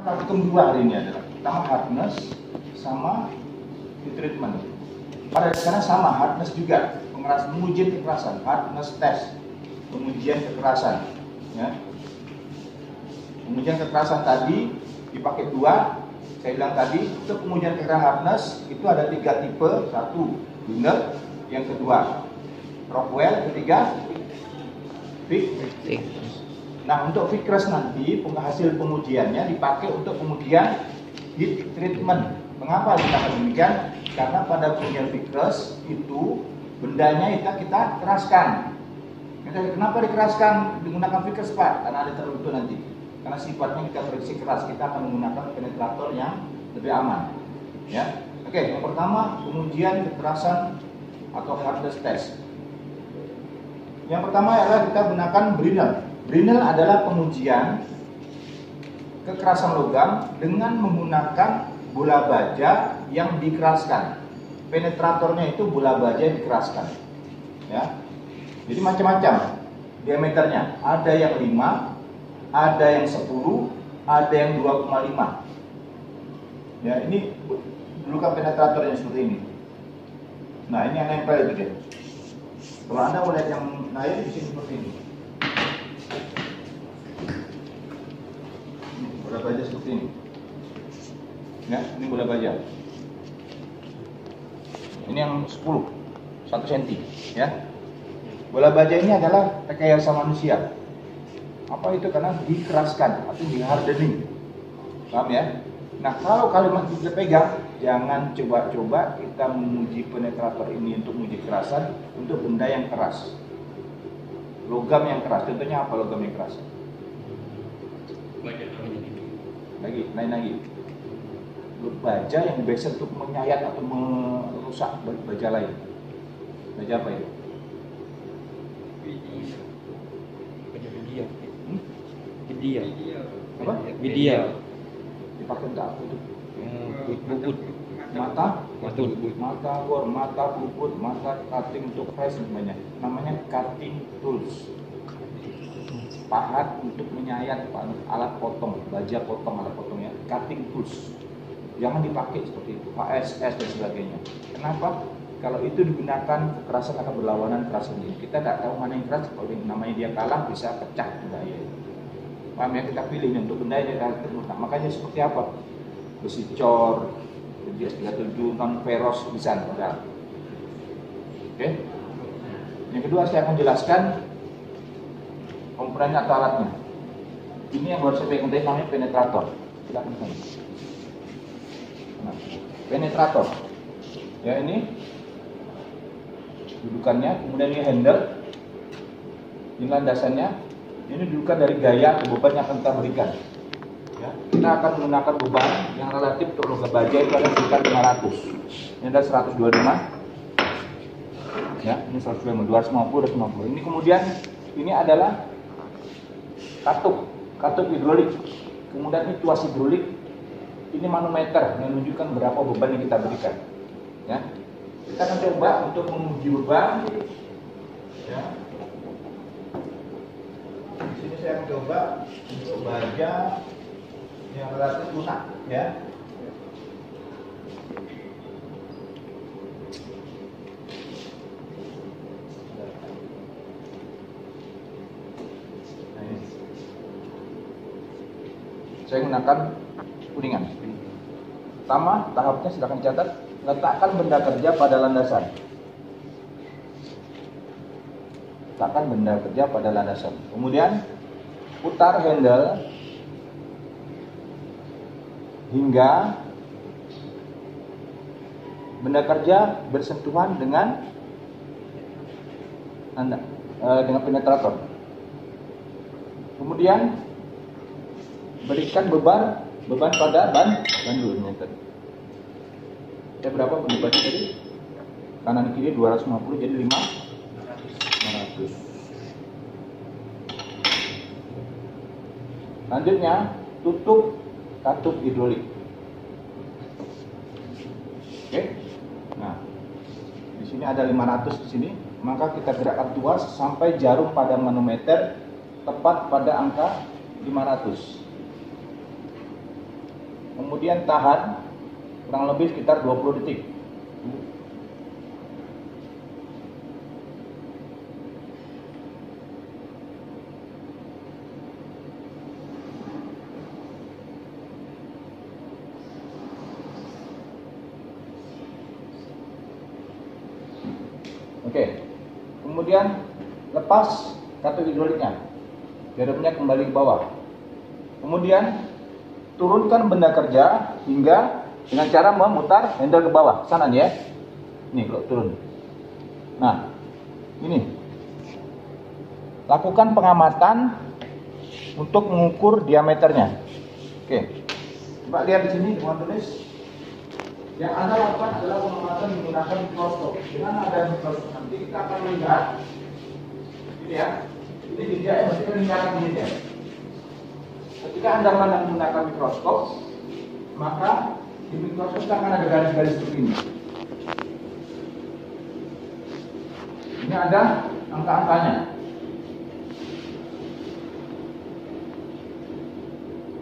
praktikum dua hari ini adalah pertama hardness sama heat treatment. Pada dasarnya sama, hardness juga, pengujian kekerasan, hardness test, pengujian kekerasan. Ya. Pengujian kekerasan tadi dipakai dua. Saya bilang tadi untuk pengujian kekerasan hardness itu ada 3 tipe. Satu, Binet, yang kedua Rockwell, ketiga Vickers. Nah, untuk Vickers nanti hasil pengujiannya dipakai untuk kemudian heat treatment. Mengapa kita demikian? Karena pada pengujian Vickers itu bendanya kita keraskan. Kenapa dikeraskan menggunakan Vickers, Pak? Karena ada tertentu nanti. Karena sifatnya kita prediksi keras, kita akan menggunakan penetrator yang lebih aman. Ya, oke. Yang pertama pengujian kekerasan atau hardness test. Yang pertama adalah kita gunakan Brinell. Brinell adalah pengujian kekerasan logam dengan menggunakan bola baja yang dikeraskan. Penetratornya itu bola baja yang dikeraskan. Ya. Jadi macam-macam diameternya. Ada yang 5, ada yang 10, ada yang 2,5. Ya, ini dulu kan penetratornya seperti ini. Nah, ini yang nempel itu dia. Kalau Anda mau lihat yang lain di sini seperti ini. Bola baja seperti ini. Ya, ini bola baja. Ini yang 10, 1 cm, ya. Bola baja ini adalah rekayasa manusia. Apa itu? Karena dikeraskan atau di-hardening. Paham ya? Nah, kalau kalimat kita pegang, jangan coba-coba kita menguji penetrator ini untuk menguji kerasan untuk benda yang keras. Logam yang keras, contohnya apa logam yang keras? Lain lagi. Baja yang biasa untuk menyayat atau merusak baja lain. Baja apa itu? Media. Apa? Media. Dipakai untuk apa itu? Bubut. Mata bor, mata bubut, mata cutting untuk press semuanya. Namanya cutting tools. Pahat untuk menyayat, alat potong, baja potong, alat potongnya, cutting tools. Jangan dipakai seperti itu, HSS dan sebagainya. Kenapa? Kalau itu digunakan, kekerasan akan berlawanan kekerasan ini. Kita tidak tahu mana yang keras, kalau namanya dia kalah bisa pecah benda itu. Paham ya? Kita pilih untuk benda yang terbuka. Makanya seperti apa? Besi cor, BS37, non ferros bisa. Oke. Yang kedua saya akan jelaskan komponen atau alatnya. Ini yang baru saya pegang tadi namanya penetrator. Silakan saya. Nah, penetrator. Ya, ini dudukannya, kemudian ini handle, ini landasannya, ini dudukan dari gaya atau beban yang akan kita berikan. Ya, kita akan menggunakan beban yang relatif untuk logam baja itu ada sekitar 500. Ini ada 125. Ya, ini 125, 250, 250. Ini kemudian ini adalah katup hidrolik. Kemudian ini tuas hidrolik. Ini manometer yang menunjukkan berapa beban yang kita berikan. Ya. Kita akan coba untuk menguji beban. Ya. Di sini saya akan coba untuk baja yang relatif lunak, ya. Nah, ini. Saya gunakan kuningan. Pertama, tahapnya silakan catat. Letakkan benda kerja pada landasan. Letakkan benda kerja pada landasan. Kemudian putar handle hingga benda kerja bersentuhan dengan penetrator. Kemudian berikan beban pada ban dulu tadi. Ada berapa beban tadi? Kanan kiri 250 jadi 500. Selanjutnya tutup katup hidrolik. Oke. Nah, di sini ada 500 di sini, maka kita gerakkan tuas sampai jarum pada manometer tepat pada angka 500. kemudian tahan kurang lebih sekitar 20 detik. Oke, kemudian lepas kartu hidroliknya, jarumnya kembali ke bawah. Kemudian turunkan benda kerja hingga dengan cara memutar handle ke bawah, sana nih ya. Nih kalau turun. Nah, ini. Lakukan pengamatan untuk mengukur diameternya. Oke. Coba lihat di sini, teman tulis. Yang Anda lakukan adalah pengamatan menggunakan mikroskop. Dengan ada mikroskop nanti kita akan melihat ini ya. Ini tidak ya, maksudnya lingkaran ini ya. Ketika Anda menggunakan mikroskop, maka di mikroskop akan ada garis-garis seperti ini. Ini ada angka-angkanya.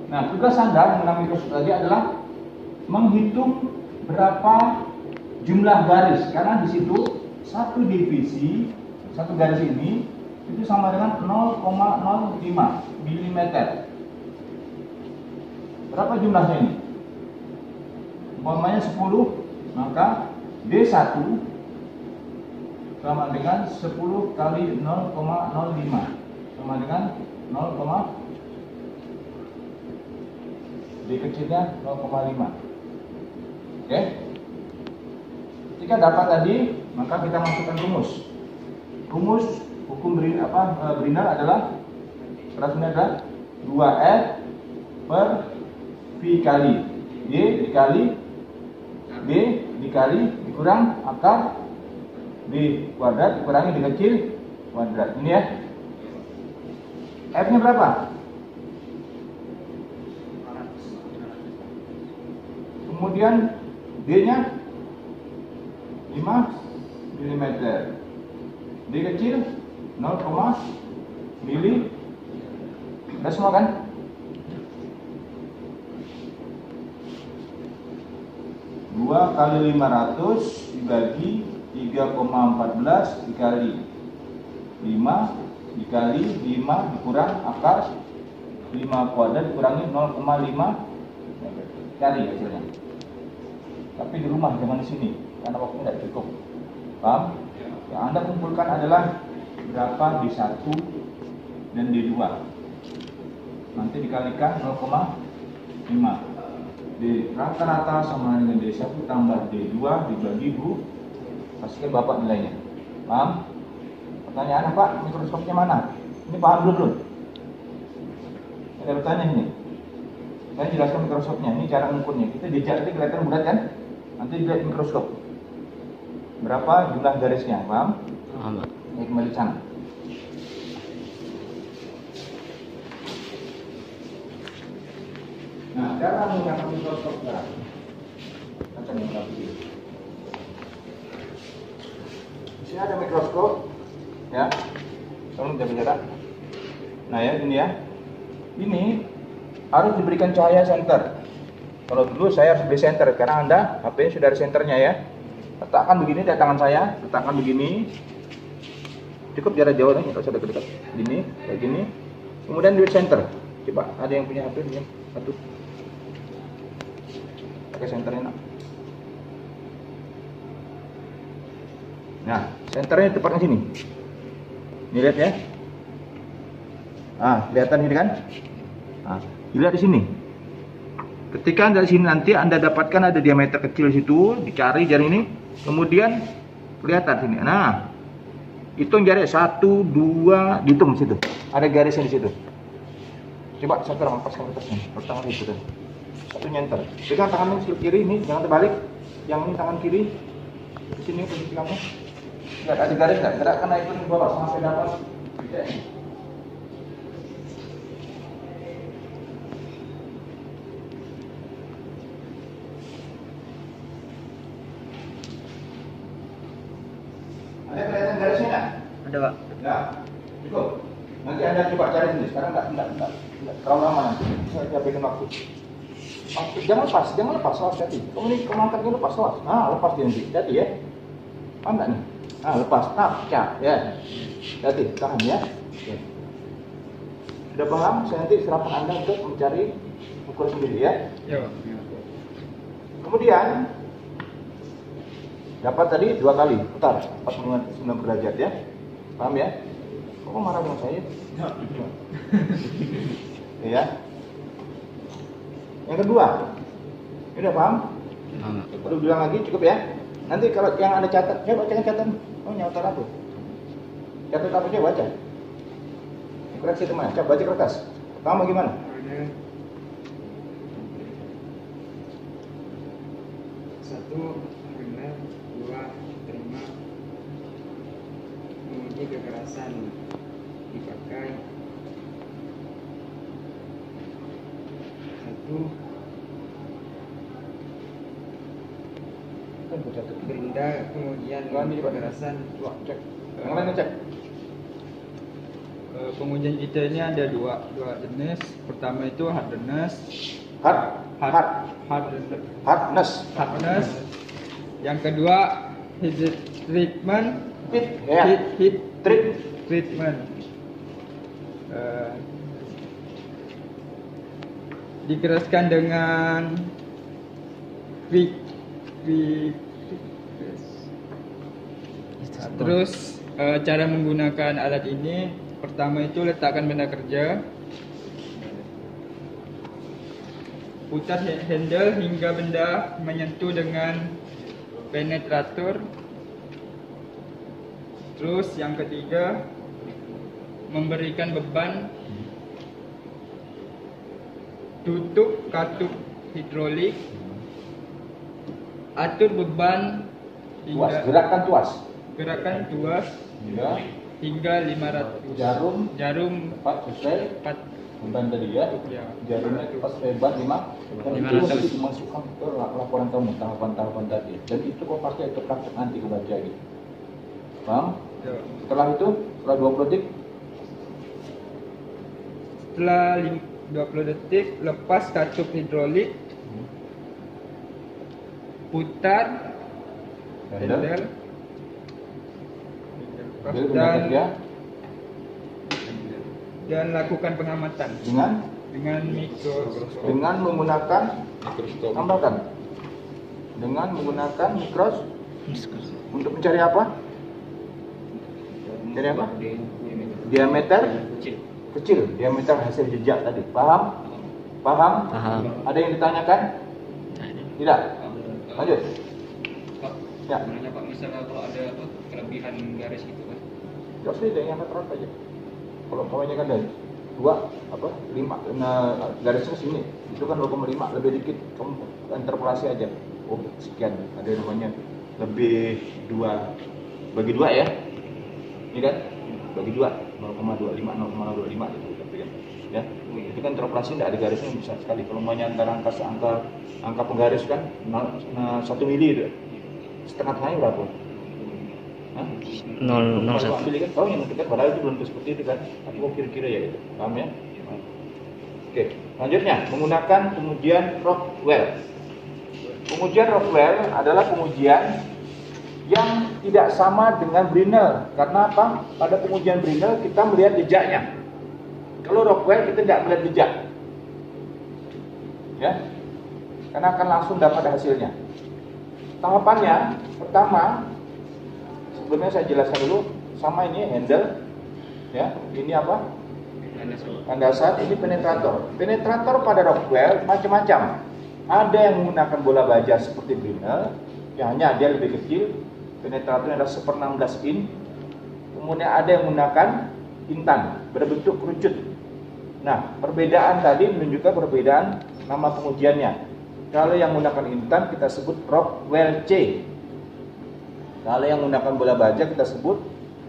Nah, tugas Anda menggunakan mikroskop tadi adalah menghitung berapa jumlah garis, karena di situ satu divisi, satu garis ini itu sama dengan 0,05 mm. Berapa jumlahnya ini? Umpamanya 10, maka D1 sama dengan 10 kali 0,05 sama dengan 0, D kecilnya 0,5. Oke. Ketika dapat tadi, maka kita masukkan rumus. Rumus hukum Brinell adalah peraturannya adalah 2F per V kali Y dikali B dikali dikurang akar B kuadrat dikurangi D kecil kuadrat. Ini ya. F-nya berapa? Kemudian D-nya 5 mm. D kecil 0, mili. Udah semua kan? Dua kali 500 dibagi 3,14 dikali 5 dikali 5 dikurang akar 5 kuadrat dikurangi 0,5 kali hasilnya. Tapi di rumah, jangan di sini, karena waktunya tidak cukup. Paham? Yang Anda kumpulkan adalah berapa D1 dan D2. Nanti dikalikan 0,5. D rata-rata sama dengan D1 tambah D2 dibagi 2. Pastikan Bapak nilainya. Paham? Pertanyaan Pak, mikroskopnya mana? Ini paham belum? Ada pertanyaan ini. Saya jelaskan mikroskopnya, ini cara mengukurnya. Kita jejak tadi kelihatan berat kan? Nanti dilihat mikroskop. Berapa jumlah garisnya, paham? Paham. Ini kembali ke sana. Nah, cara menggunakan mikroskop sekarang. Kita menggunakan video. Di sini ada mikroskop, ya. Tolong jaga jarak. Nah ya, ini ya. Ini harus diberikan cahaya senter. Kalau dulu saya harus beli senter, karena Anda HP-nya sudah ada senternya ya. Letakkan begini di tangan saya, letakkan begini. Cukup jarak jauh nih, nggak usah dekat-dekat. Gini, kayak gini. Kemudian di center. Coba ada yang punya HP punya satu. Pakai senternya nak. Nah, senternya tepatnya sini. Ini lihat ya. Ah, kelihatan ini kan? Nah, dilihat di sini. Ketika Anda di sini nanti Anda dapatkan ada diameter kecil di situ, dicari jari ini, kemudian kelihatan sini. Nah, hitung jari 1, 2, dihitung di situ. Ada garisnya di situ. Coba satu orang lepaskan atasnya, pertama itu tuh. Satu nyenter. Pegang tangan sebelah kiri ini, jangan terbalik. Yang ini tangan kiri. Di sini posisi kamu. Lihat ada garis nggak? Gerakkan naik turun ke bawah sampai dapat. Tidak ini. Ada kelihatan garisnya nggak? Ada Pak. Nggak. Cukup. Nanti Anda coba cari sendiri. Sekarang nggak terlalu lama nanti. Saya bikin waktu. Jangan lepas, awas hati. Kamu ini angkatnya lepas, awas. Nah, lepas dia nanti, hati ya. Paham nggak nih? Nah, lepas, cak, ya. Hati, tahan ya. Oke. Sudah paham? Saya nanti serahkan Anda untuk mencari ukur sendiri ya. Ya. Kemudian dapat tadi 2 kali putar 49 derajat ya. Paham ya? Kok marah dengan saya? Ya. Yang kedua, ini udah paham? Perlu bilang lagi cukup ya. Nanti kalau yang ada catat, baca catatan. Oh, nyatat apa? Catat apa aja baca. Koreksi teman, coba baca kertas. Pertama gimana? Satu, benar. Dua, terima. Menguji kekerasan dipakai. Satu, Kan baca tuh. benda pengujian kekerasan. Coba cek. Yang lain cek. Pengujian kita ini ada dua jenis. Pertama itu hardness. Hardness. Yang kedua heat treatment. Heat Treatment. Dikeraskan dengan terus cara menggunakan alat ini, pertama itu letakkan benda kerja, putar handle hingga benda menyentuh dengan penetrator. Terus yang ketiga, memberikan beban, tutup katup hidrolik, atur beban hingga gerakan tuas ya. hingga 500. Jarum 4 selesai. 4. Beban tadi ya. Jarumnya pas lebar 5. Itu nanti dimasukkan ke laporan kamu tahapan-tahapan tadi. Dan itu kok pasti itu praktek nanti kebaca gitu. Paham? Ya. Setelah itu, setelah 20 detik, Setelah 20 detik lepas katup hidrolik, putar handle dan lakukan pengamatan dengan mikroskop. Dengan menggunakan mikros untuk mencari apa? Mencari apa? Diameter kecil, diameter hasil jejak tadi. Paham? Ada yang ditanyakan? Tidak. Lanjut. Pak, Ya. sebenarnya Pak, misalnya kalau ada kelebihan garis itu kan? Gak usah yang meter aja. Kalau kawannya kan dari 5 garisnya sini, itu kan 0,5 lebih dikit, kamu interpolasi aja. Oh sekian, ada yang namanya lebih 2 bagi 2 ya. Ini kan bagi 2 0,25 gitu kan. Ya. Itu kan interpolasi tidak ada garisnya bisa sekali. Kalau maunya antara angka penggaris kan 1 mili itu. Setengahnya berapa? 0,01. Ambil kan tahu yang menentukan padahal itu belum seperti itu kan. Tapi kok kira-kira ya itu. Paham ya? Oke, selanjutnya menggunakan pengujian Rockwell. Pengujian Rockwell adalah pengujian yang tidak sama dengan Brinell. Karena apa? Pada pengujian Brinell kita melihat jejaknya. Kalau Rockwell kita tidak melihat jejak. Ya. Karena akan langsung dapat hasilnya. Tahapannya pertama, sebelumnya saya jelaskan dulu, sama ini handle, ya, ini apa? Landasan, ini penetrator. Penetrator pada Rockwell macam-macam. Ada yang menggunakan bola baja seperti Brinell, yang hanya dia lebih kecil. Penetratornya adalah 1/16 in. Kemudian ada yang menggunakan intan berbentuk kerucut. Nah, perbedaan tadi menunjukkan perbedaan nama pengujiannya. Kalau yang menggunakan intan kita sebut Rockwell C. Kalau yang menggunakan bola baja kita sebut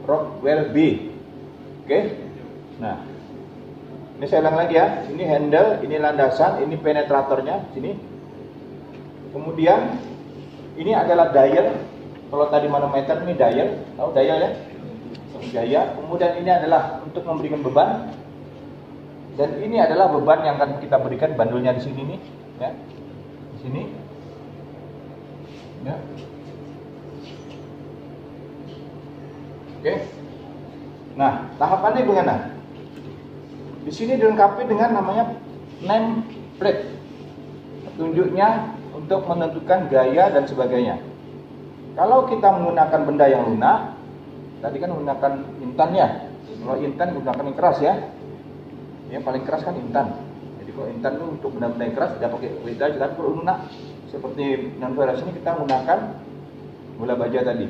Rockwell B. Oke? Nah, ini saya ulang lagi ya. Ini handle, ini landasan, ini penetratornya sini. Kemudian ini adalah dial. Kalau tadi manometer ini dial, tahu dial ya? Dial. Kemudian ini adalah untuk memberikan beban. Dan ini adalah beban yang akan kita berikan bandulnya di sini nih. Ya. Di sini. Ya. Oke. Nah, tahapannya bagaimana? Di sini dilengkapi dengan namanya name plate. Petunjuknya untuk menentukan gaya dan sebagainya. Kalau kita menggunakan benda yang lunak, tadi kan menggunakan intan ya. Kalau intan menggunakan yang keras ya. Yang paling keras kan intan. Jadi kalau intan itu untuk benda-benda yang keras tidak pakai beda, tapi kalau lunak seperti non-ferrous ini kita menggunakan bola baja tadi.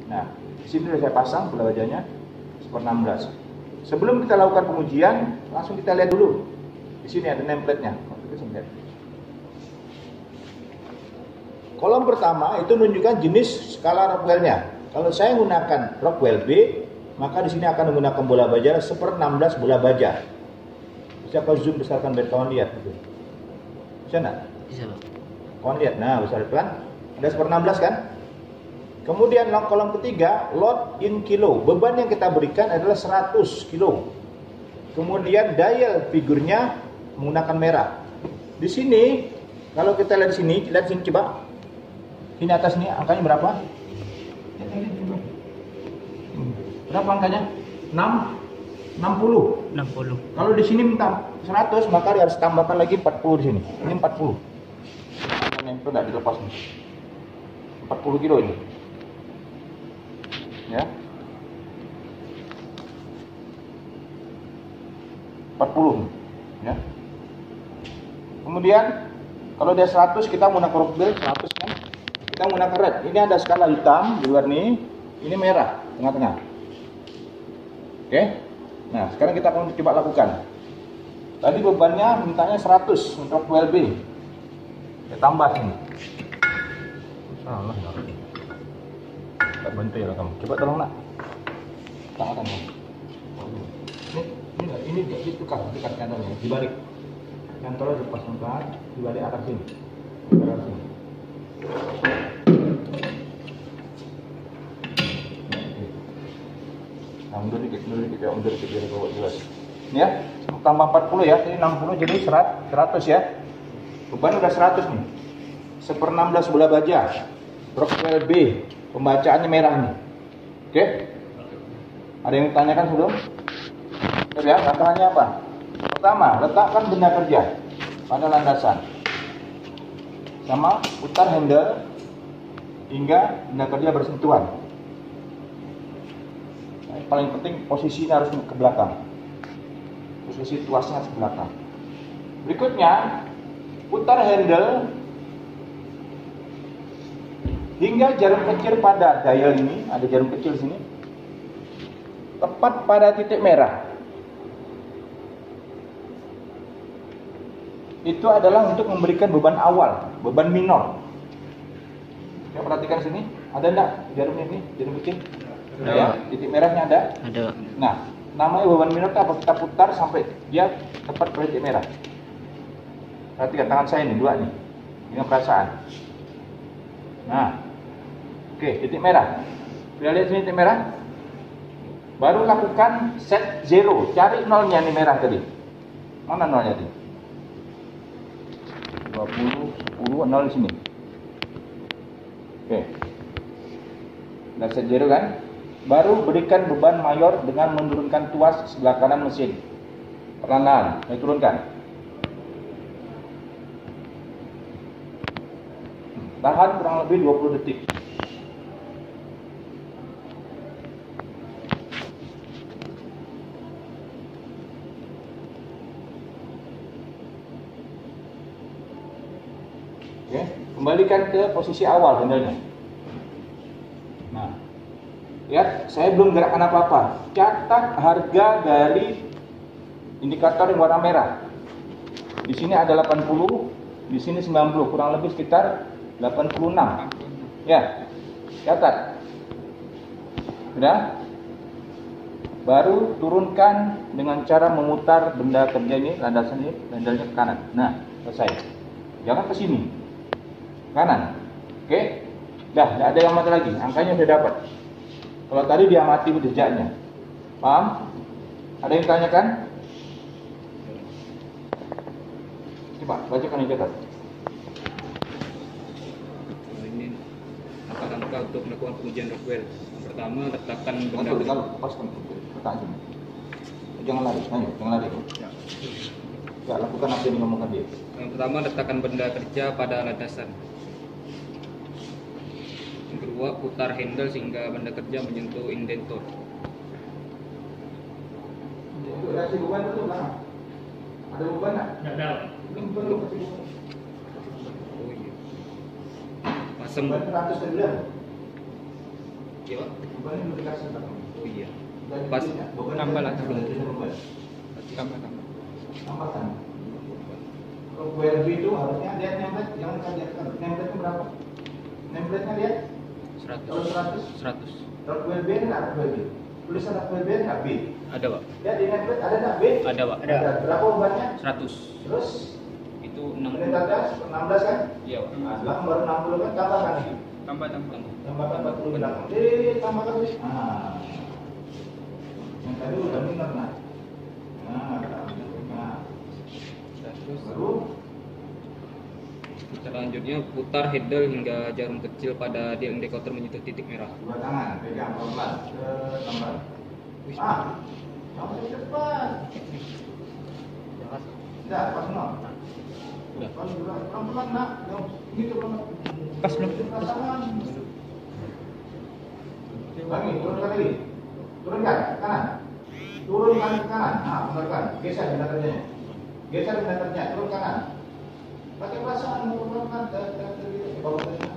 Nah, di sini sudah saya pasang bola bajanya 1/16. Sebelum kita lakukan pengujian, langsung kita lihat dulu. Di sini ada nameplate-nya. Kolom pertama itu menunjukkan jenis skala Rockwell-nya. Kalau saya menggunakan Rockwell B, maka di sini akan menggunakan bola baja 1/16 bola baja. Bisa kau zoom besarkan biar kawan lihat gitu. Bisa enggak? Bisa, Pak. Kawan lihat. Nah, besarkan. Ada 1/16 kan? Kemudian kolom ketiga, load in kilo. Beban yang kita berikan adalah 100 kilo. Kemudian dial figurnya menggunakan merah. Di sini, kalau kita lihat di sini, lihat sini coba. Ini atas ini angkanya berapa? Berapa angkanya? 60. 60. Kalau di sini minta 100, maka harus tambahkan lagi 40 di sini. Ini 40. Angkanya itu tidak dilepas nih. 40 kilo ini. Ya. 40. Ya. Kemudian kalau dia 100 kita menggunakan Rockwell 100 kan? Kita menggunakan red. Ini ada skala hitam di luar ini merah tengah-tengah. Oke. Nah, sekarang kita akan coba lakukan. Tadi bebannya mintanya 100 untuk Rockwell B. Kita tambah ini. Salah. Tak bantu ya kamu. Coba tolong nak. Tangan kamu. Ini ditukar kantornya, dibalik. Kantornya lepas angkat, dibalik arah sini. Arah sini. Nah, mundur dikit ya, biar bawa jelas. Ini ya, tambah 40 ya, ini 60 jadi 100 ya. Beban udah 100 nih. 1/16 bola baja. Rockwell B. Pembacaannya merah nih. Oke? Ada yang tanyakan sebelum? Ya, langkahnya apa? Pertama, letakkan benda kerja pada landasan. Sama putar handle hingga benda kerja bersentuhan. Nah, paling penting posisinya harus ke belakang. Posisi tuasnya harus ke belakang. Berikutnya, putar handle hingga jarum kecil pada dial ini, ada jarum kecil di sini, tepat pada titik merah. Itu adalah untuk memberikan beban awal, beban minor. Ya, perhatikan sini, ada enggak jarumnya ini, jarum kecil? Ada. Ya, titik merahnya ada? Ada. Nah, namanya beban minor itu apa? Kita putar sampai dia tepat pada titik merah. Perhatikan tangan saya ini, dua nih, dengan perasaan. Nah, oke, titik merah. Sudah lihat sini titik merah? Baru lakukan set 0, cari nolnya nih merah tadi. Mana nolnya tadi? 20, 10, 0 di sini. Oke. Udah set 0 kan? Baru berikan beban mayor dengan menurunkan tuas sebelah kanan mesin. Perlahan-lahan, saya turunkan. Tahan kurang lebih 20 detik. Oke, kembalikan ke posisi awal handle-nya. Nah, lihat, saya belum gerakkan apa-apa. Catat harga dari indikator yang warna merah. Di sini ada 80, di sini 90, kurang lebih sekitar 86. Ya, catat. Sudah? Baru turunkan dengan cara memutar benda kerja ini, landasan ini, handle-nya ke kanan. Nah, selesai. Jangan ke sini. Kanan. Oke? Dah, tidak ada yang mati lagi. Angkanya sudah dapat. Kalau tadi dia mati jejaknya. Paham? Ada yang tanyakan? Coba bacakan yang catat. langkah untuk melakukan pengujian Rockwell. Yang pertama, letakkan benda lepaskan letak sini. Jangan lari, ayo, jangan lari. Ya, lakukan apa yang dingomongkan dia. Yang pertama, letakkan benda kerja pada landasan. Yang kedua, putar handle sehingga benda kerja menyentuh indentor. Untuk reaksi beban itu nah. Ada beban nggak? Nggak ada. Belum perlu kasih beban. Oh iya. Pasang. Beban 100 sembilan. Iya, Pak. Bebannya belum dikasih Pak. Oh iya. Dan Pas. itunya, beban Tambah lah, belum dikasih beban. Tambah. Tambahkan. Kalau WLB itu harusnya lihat template, jangan kaget kan. Template itu berapa? Template-nya lihat. Kalau 100. 100. 100. Kalau WLB nggak ada WLB. Tulisan WLB nggak B. Ada, Pak. Lihat di template ada nggak B? Ada, Pak. Ada. Berapa bebannya? 100. Terus Itu menit 60. atas 16 kan? Iya, Pak. Nah, sekarang baru 60 kan tambahkan lagi. Tambah. Tambahkan 40 belakang. Tambahkan lagi. Nah. Yang tadi udah benar nah. Nah. Terus Baru selanjutnya putar handle hingga jarum kecil pada dial indikator menyentuh titik merah. dua tangan pegang pelan-pelan ke tambah. Ah. Jangan cepat. Tidak, pas nol. Udah. Pelan-pelan nak. Gitu pelan. Pas belum? Pasangan. Lagi, turunkan lagi. Turunkan ke kanan. Turunkan ke kanan. Nah, benarkan. Geser benda kerjanya. Geser benda kerjanya. Turun kanan. Pakai perasaan turunkan ke bawah tadi.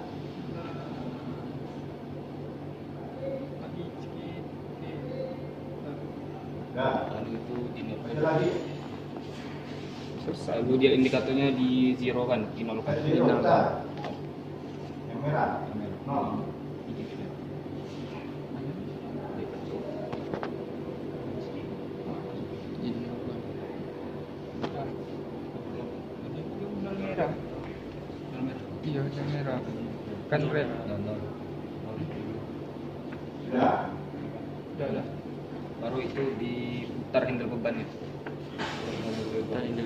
Dah. Lalu itu di Ada lagi. Lalu dial indikatornya di zero kan, di nol kan. Kasih zero, besar. Yang merah. Nol. Merah. Iya, yang merah. Kan red. Sudah. Udah. Baru itu diputar handle beban itu.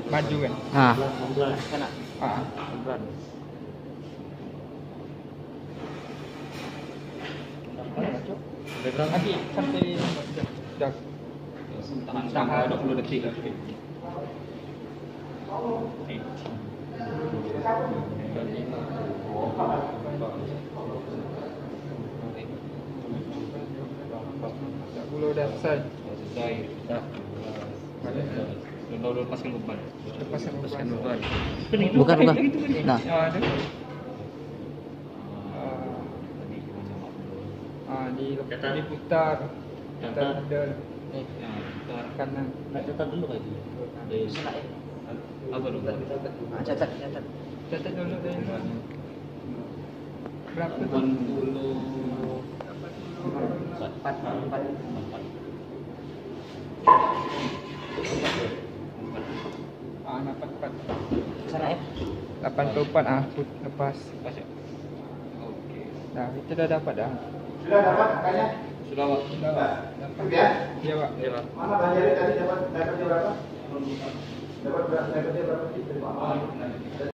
Maju kan? Nah, Ah. Lagi sampai udah. tahan sampai 20 detik. Udah selesai. Selesai. Udah lepaskan beban. Lepaskan beban. Bukan. Nah, Ada. Diputar. Putar handle Nah, putar. kanan. catat dulu kayak gitu. Apa dulu? Catat. Catat dulu dari nol. Berapa tuh? 4. Dapat 4. Sana ya. 84 lepas. Pas ya? Oke. Nah, itu dah dapat dah. Sudah dapat angkanya? Sudah, Pak. Sudah, Pak. Dapat. Cukup ya? Iya, Pak. Iya, Pak. Mana Bang Jari tadi dapatnya berapa? Dapat dapatnya berapa?